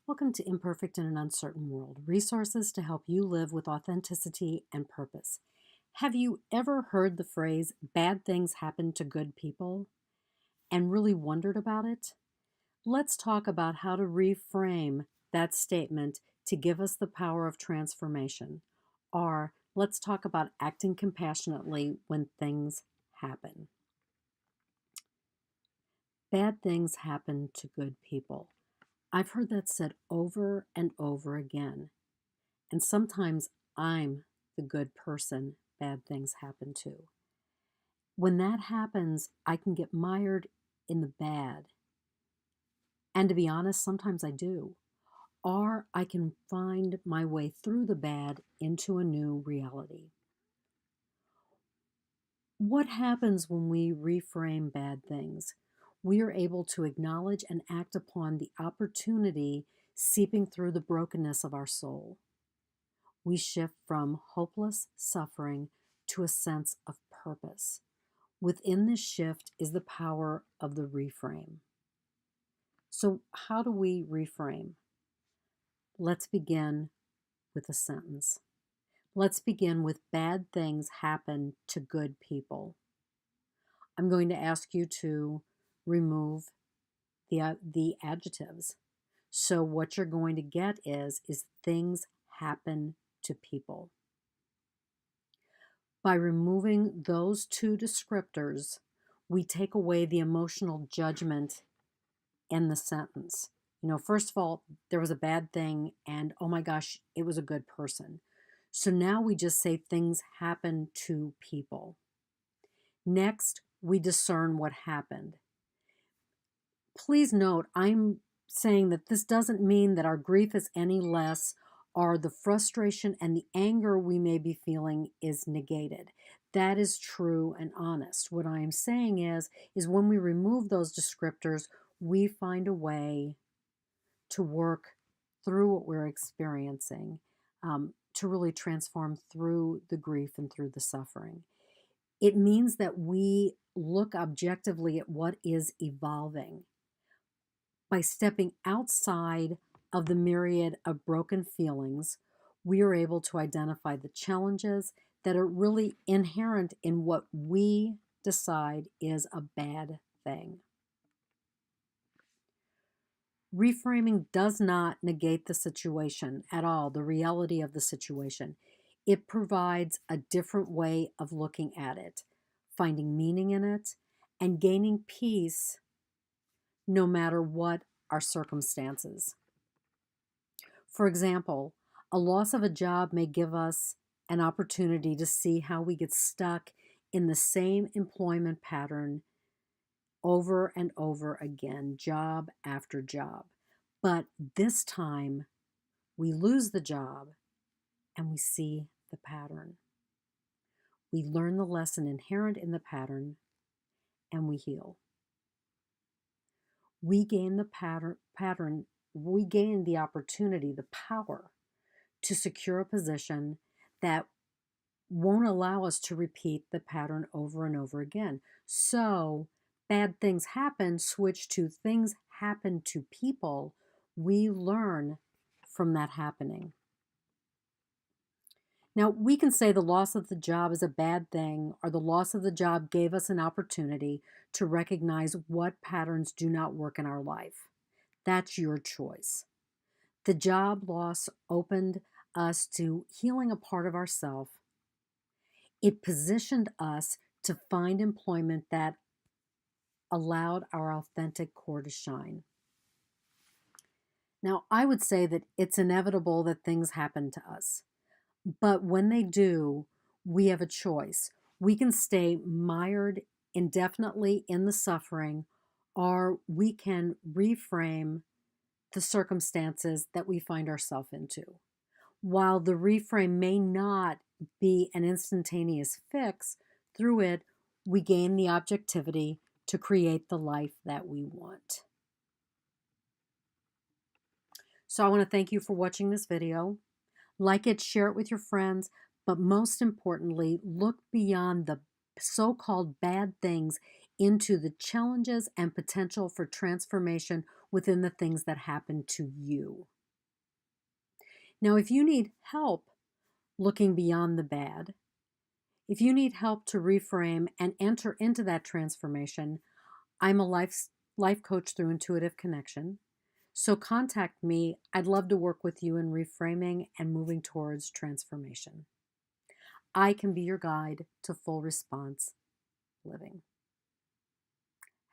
Welcome to Imperfect in an Uncertain World, resources to help you live with authenticity and purpose. Have you ever heard the phrase, bad things happen to good people, and really wondered about it? Let's talk about how to reframe that statement to give us the power of transformation. Or let's talk about acting compassionately when things happen. Bad things happen to good people. I've heard that said over and over again. And sometimes I'm the good person bad things happen to. When that happens, I can get mired in the bad. And to be honest, sometimes I do. Or I can find my way through the bad into a new reality. What happens when we reframe bad things? We are able to acknowledge and act upon the opportunity seeping through the brokenness of our soul. We shift from hopeless suffering to a sense of purpose. Within this shift is the power of the reframe. So, how do we reframe? Let's begin with a sentence. Let's begin with bad things happen to good people. I'm going to ask you to remove the adjectives. So, what you're going to get is things happen to people. By removing those two descriptors, we take away the emotional judgment in the sentence. First of all, there was a bad thing, and oh my gosh, it was a good person. So now we just say things happen to people. Next, we discern what happened. Please note, I'm saying that this doesn't mean that our grief is any less or the frustration and the anger we may be feeling is negated. That is true and honest. What I am saying is when we remove those descriptors, we find a way to work through what we're experiencing, to really transform through the grief and through the suffering. It means that we look objectively at what is evolving. By stepping outside of the myriad of broken feelings, we are able to identify the challenges that are really inherent in what we decide is a bad thing. Reframing does not negate the situation at all, the reality of the situation. It provides a different way of looking at it, finding meaning in it, and gaining peace no matter what our circumstances. For example, a loss of a job may give us an opportunity to see how we get stuck in the same employment pattern over and over again, job after job. But this time, we lose the job and we see the pattern. We learn the lesson inherent in the pattern and we heal. We gain we gain the opportunity, the power to secure a position that won't allow us to repeat the pattern over and over again. So bad things happen, switch to things happen to people. We learn from that happening. Now, we can say the loss of the job is a bad thing, or the loss of the job gave us an opportunity to recognize what patterns do not work in our life. That's your choice. The job loss opened us to healing a part of ourselves. It positioned us to find employment that allowed our authentic core to shine. Now, I would say that it's inevitable that things happen to us. But when they do, we have a choice. We can stay mired indefinitely in the suffering, or we can reframe the circumstances that we find ourselves into. While the reframe may not be an instantaneous fix, through it, we gain the objectivity to create the life that we want. So I want to thank you for watching this video. Like it, share it with your friends, but most importantly, look beyond the so-called bad things into the challenges and potential for transformation within the things that happen to you. Now, if you need help looking beyond the bad, if you need help to reframe and enter into that transformation, I'm a life coach through Intuitive Connection. So contact me. I'd love to work with you in reframing and moving towards transformation. I can be your guide to full response living.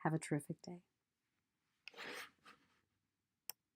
Have a terrific day.